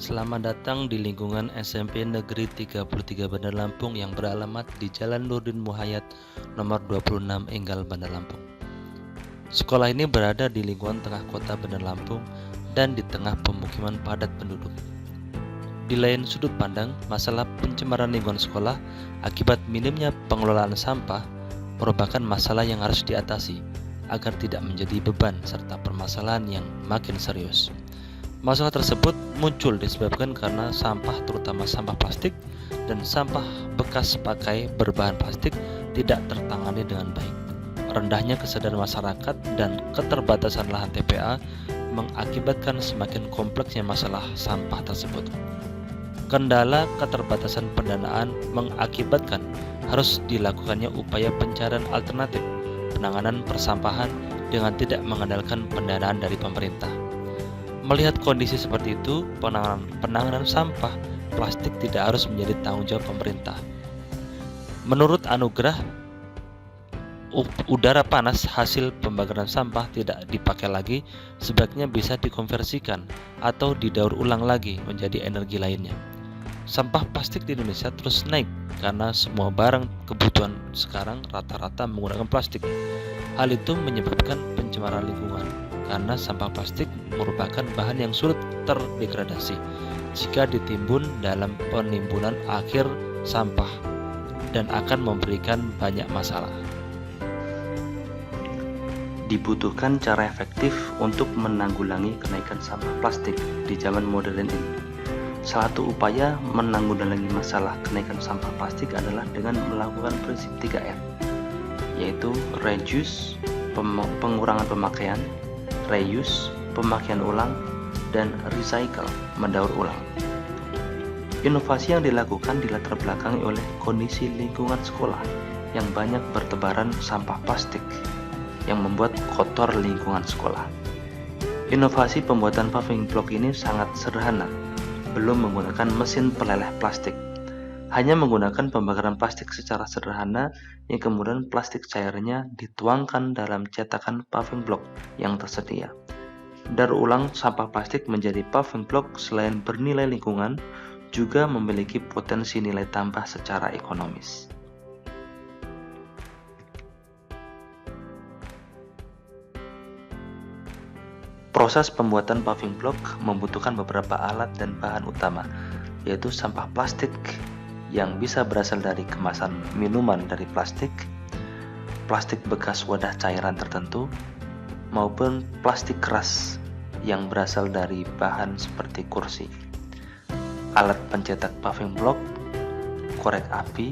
Selamat datang di lingkungan SMP Negeri 33 Bandar Lampung yang beralamat di Jalan Nurdin Muhayyad nomor 26 Enggal, Bandar Lampung. Sekolah ini berada di lingkungan tengah kota Bandar Lampung dan di tengah pemukiman padat penduduk. Di lain sudut pandang, masalah pencemaran lingkungan sekolah akibat minimnya pengelolaan sampah merupakan masalah yang harus diatasi agar tidak menjadi beban serta permasalahan yang makin serius. Masalah tersebut muncul disebabkan karena sampah, terutama sampah plastik dan sampah bekas pakai berbahan plastik, tidak tertangani dengan baik. Rendahnya kesadaran masyarakat dan keterbatasan lahan TPA mengakibatkan semakin kompleksnya masalah sampah tersebut. Kendala keterbatasan pendanaan mengakibatkan harus dilakukannya upaya pencarian alternatif penanganan persampahan dengan tidak mengandalkan pendanaan dari pemerintah. Melihat kondisi seperti itu, penanganan sampah plastik tidak harus menjadi tanggung jawab pemerintah. Menurut Anugrah, udara panas hasil pembakaran sampah tidak dipakai lagi, sebaiknya bisa dikonversikan atau didaur ulang lagi menjadi energi lainnya. Sampah plastik di Indonesia terus naik karena semua barang kebutuhan sekarang rata-rata menggunakan plastik. Hal itu menyebabkan pencemaran lingkungan karena sampah plastik merupakan bahan yang sulit terdegradasi jika ditimbun dalam penimbunan akhir sampah dan akan memberikan banyak masalah. Dibutuhkan cara efektif untuk menanggulangi kenaikan sampah plastik di zaman modern ini. Salah satu upaya menanggulangi masalah kenaikan sampah plastik adalah dengan melakukan prinsip 3R, yaitu reduce, pengurangan pemakaian, reuse, pemakaian ulang, dan recycle, mendaur ulang. Inovasi yang dilakukan dilatar belakangi oleh kondisi lingkungan sekolah yang banyak bertebaran sampah plastik yang membuat kotor lingkungan sekolah. Inovasi pembuatan paving block ini sangat sederhana, belum menggunakan mesin peleleh plastik, hanya menggunakan pembakaran plastik secara sederhana yang kemudian plastik cairnya dituangkan dalam cetakan paving block yang tersedia. Daur ulang sampah plastik menjadi paving block selain bernilai lingkungan, juga memiliki potensi nilai tambah secara ekonomis. Proses pembuatan paving block membutuhkan beberapa alat dan bahan utama, yaitu sampah plastik yang bisa berasal dari kemasan minuman dari plastik, plastik bekas wadah cairan tertentu, maupun plastik keras yang berasal dari bahan seperti kursi. Alat pencetak paving block, korek api,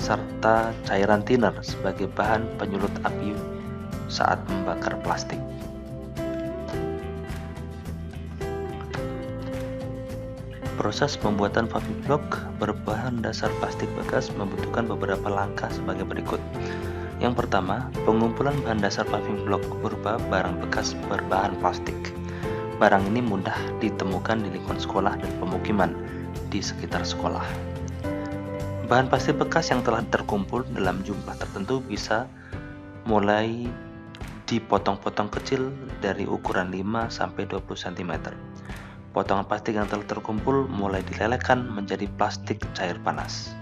serta cairan thinner sebagai bahan penyulut api saat membakar plastik. Proses pembuatan paving block berbahan dasar plastik bekas membutuhkan beberapa langkah sebagai berikut. Yang pertama, pengumpulan bahan dasar paving block berupa barang bekas berbahan plastik. Barang ini mudah ditemukan di lingkungan sekolah dan pemukiman di sekitar sekolah. Bahan plastik bekas yang telah terkumpul dalam jumlah tertentu bisa mulai dipotong-potong kecil dari ukuran 5-20 cm. Potongan plastik yang telah terkumpul mulai dilelehkan menjadi plastik cair panas.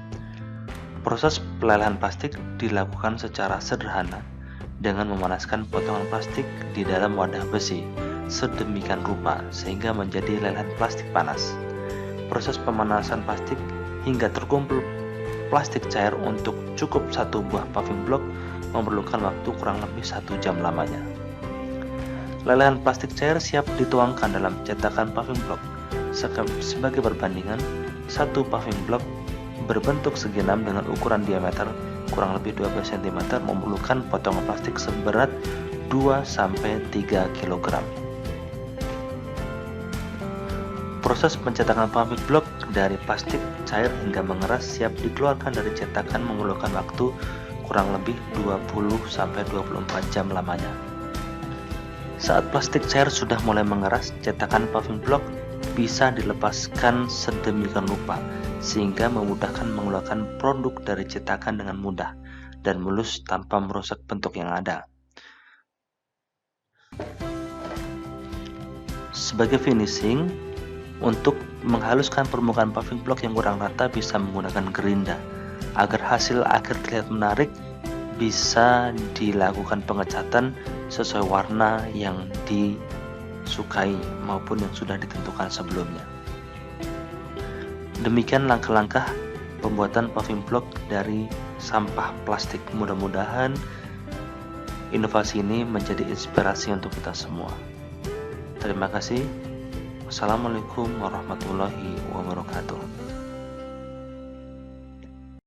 Proses pelelehan plastik dilakukan secara sederhana dengan memanaskan potongan plastik di dalam wadah besi sedemikian rupa sehingga menjadi lelehan plastik panas. Proses pemanasan plastik hingga terkumpul plastik cair untuk cukup satu buah paving block memerlukan waktu kurang lebih 1 jam lamanya. Lelehan plastik cair siap dituangkan dalam cetakan paving block. Sebagai perbandingan, satu paving block berbentuk segi 6 dengan ukuran diameter kurang lebih 12 cm memerlukan potongan plastik seberat 2-3 kg. Proses pencetakan paving block dari plastik cair hingga mengeras siap dikeluarkan dari cetakan memerlukan waktu kurang lebih 20-24 jam lamanya. Saat plastik cair sudah mulai mengeras, cetakan paving block bisa dilepaskan sedemikian rupa sehingga memudahkan mengeluarkan produk dari cetakan dengan mudah dan mulus tanpa merusak bentuk yang ada. Sebagai finishing, Untuk menghaluskan permukaan paving block yang kurang rata bisa menggunakan gerinda. Agar hasil akhir terlihat menarik, bisa dilakukan pengecatan sesuai warna yang disukai maupun yang sudah ditentukan sebelumnya. Demikian langkah-langkah pembuatan paving block dari sampah plastik. Mudah-mudahan inovasi ini menjadi inspirasi untuk kita semua. Terima kasih. Wassalamualaikum warahmatullahi wabarakatuh.